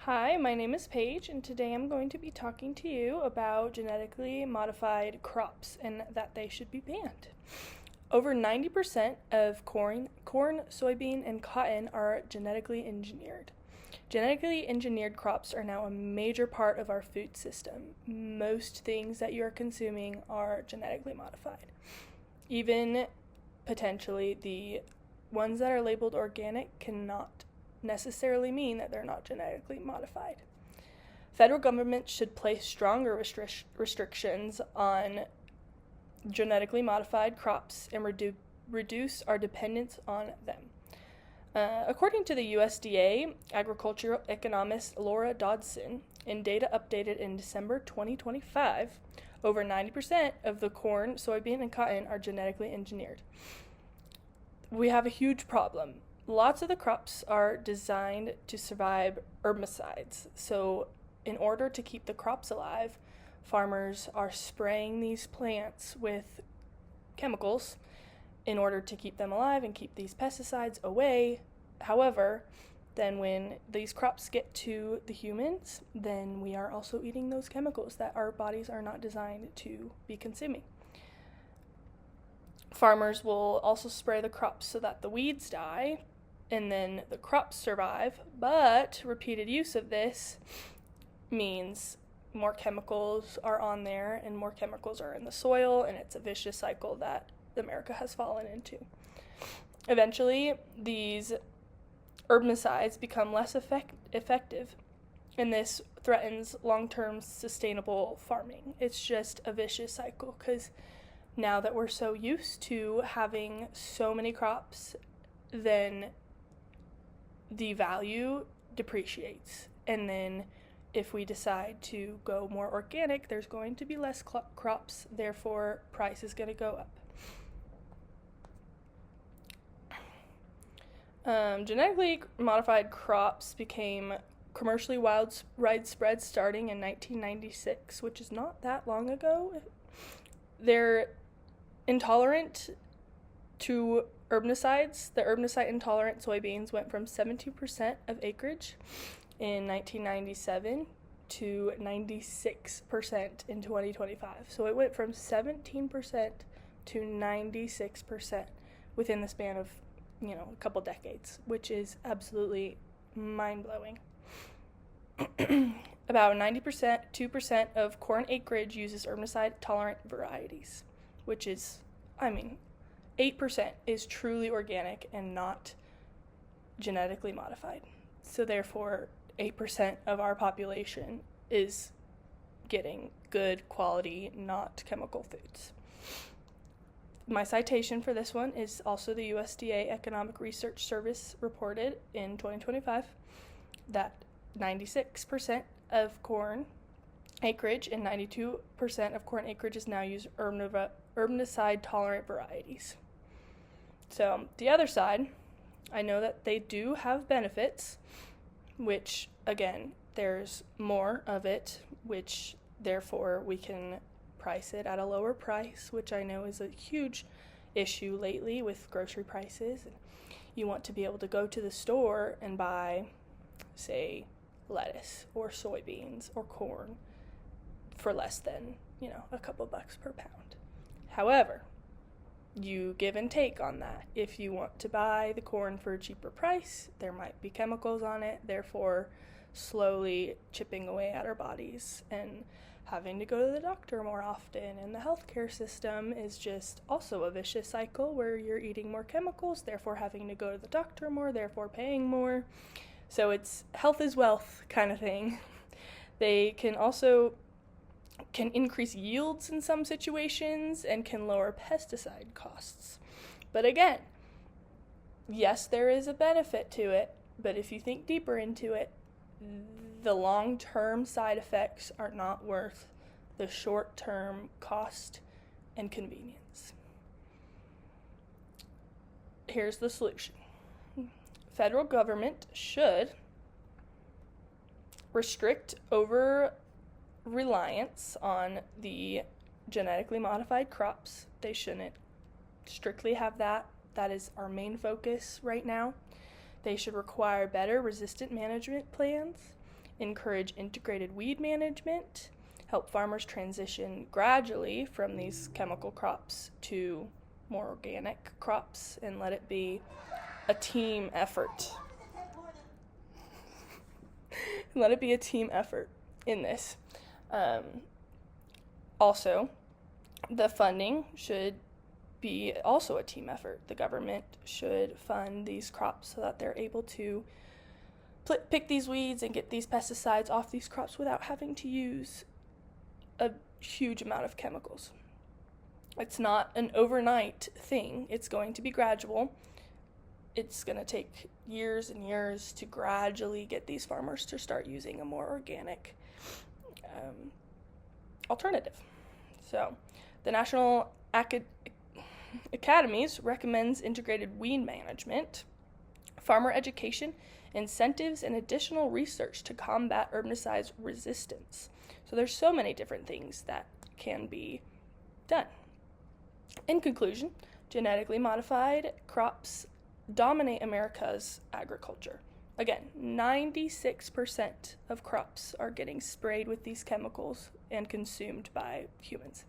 Hi, my name is Paige, and today I'm going to be talking to you about genetically modified crops and that they should be banned. Over 90% of corn, soybean, and cotton are genetically engineered. Genetically engineered crops are now a major part of our food system. Most things that you are consuming are genetically modified. Even potentially the ones that are labeled organic cannot necessarily mean that they're not genetically modified. Federal government should place stronger restrictions on genetically modified crops and reduce our dependence on them. According to the USDA agricultural economist Laura Dodson, in data updated in December 2025, over 90% of the corn, soybean, and cotton are genetically engineered. We have a huge problem. Lots of the crops are designed to survive herbicides. So, in order to keep the crops alive, farmers are spraying these plants with chemicals in order to keep them alive and keep these pesticides away. However, then when these crops get to the humans, then we are also eating those chemicals that our bodies are not designed to be consuming. Farmers will also spray the crops so that the weeds die and then the crops survive, but repeated use of this means more chemicals are on there and more chemicals are in the soil, and it's a vicious cycle that America has fallen into. Eventually, these herbicides become less effective, and this threatens long-term sustainable farming. It's just a vicious cycle because now that we're so used to having so many crops, then the value depreciates. And then if we decide to go more organic, there's going to be less crops, therefore price is going to go up. Genetically modified crops became commercially widespread starting in 1996, which is not that long ago. They're intolerant to herbicides. The herbicide intolerant soybeans went from 17% of acreage in 1997 to 96% in 2025. So it went from 17% to 96% within the span of, a couple decades, which is absolutely mind-blowing. About 2% of corn acreage uses herbicide-tolerant varieties, which is, 8% is truly organic and not genetically modified. So therefore, 8% of our population is getting good quality, not chemical foods. My citation for this one is also the USDA Economic Research Service reported in 2025 that 96% of corn acreage and 92% of corn acreage is now used herbicide-tolerant varieties. So the other side, I know that they do have benefits, which, again, there's more of it, which therefore we can price it at a lower price, which I know is a huge issue lately with grocery prices. You want to be able to go to the store and buy, say, lettuce or soybeans or corn for less than, a couple bucks per pound. However, you give and take on that. If you want to buy the corn for a cheaper price, there might be chemicals on it, therefore slowly chipping away at our bodies and having to go to the doctor more often. And the healthcare system is just also a vicious cycle where you're eating more chemicals, therefore having to go to the doctor more, therefore paying more. So it's health is wealth kind of thing. They can increase yields in some situations and can lower pesticide costs. But again, yes, there is a benefit to it, but if you think deeper into it, the long-term side effects are not worth the short-term cost and convenience. Here's the solution. Federal government should restrict over-reliance on the genetically modified crops. They shouldn't strictly have that. That is our main focus right now. They should require better resistant management plans encourage integrated weed management, help farmers transition gradually from these chemical crops to more organic crops, and let it be a team effort. Let it be a team effort in this. Also, the funding should be also a team effort. The government should fund these crops so that they're able to pick these weeds and get these pesticides off these crops without having to use a huge amount of chemicals. It's not an overnight thing. It's going to be gradual. It's going to take years and years to gradually get these farmers to start using a more organic alternative. So, the National Academies recommends integrated weed management, farmer education, incentives, and additional research to combat herbicide resistance. So there's so many different things that can be done. In conclusion, genetically modified crops dominate America's agriculture. Again, 96% of crops are getting sprayed with these chemicals and consumed by humans.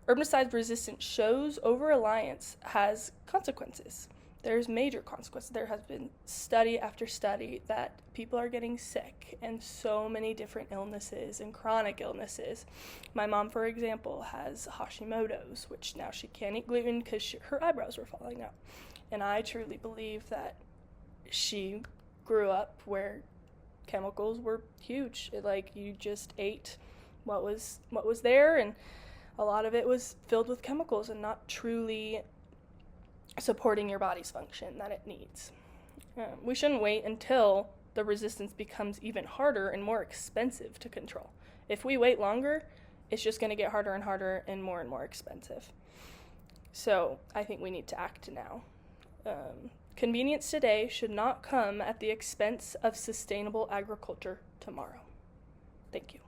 Herbicide resistance shows over-reliance has consequences. There's major consequences. There has been study after study that people are getting sick and so many different illnesses and chronic illnesses. My mom, for example, has Hashimoto's, which now she can't eat gluten because her eyebrows were falling out. And I truly believe that she grew up where chemicals were huge. You just ate what was there, and a lot of it was filled with chemicals and not truly supporting your body's function that it needs. We shouldn't wait until the resistance becomes even harder and more expensive to control. If we wait longer, it's just going to get harder and harder and more expensive. So I think we need to act now. Convenience today should not come at the expense of sustainable agriculture tomorrow. Thank you.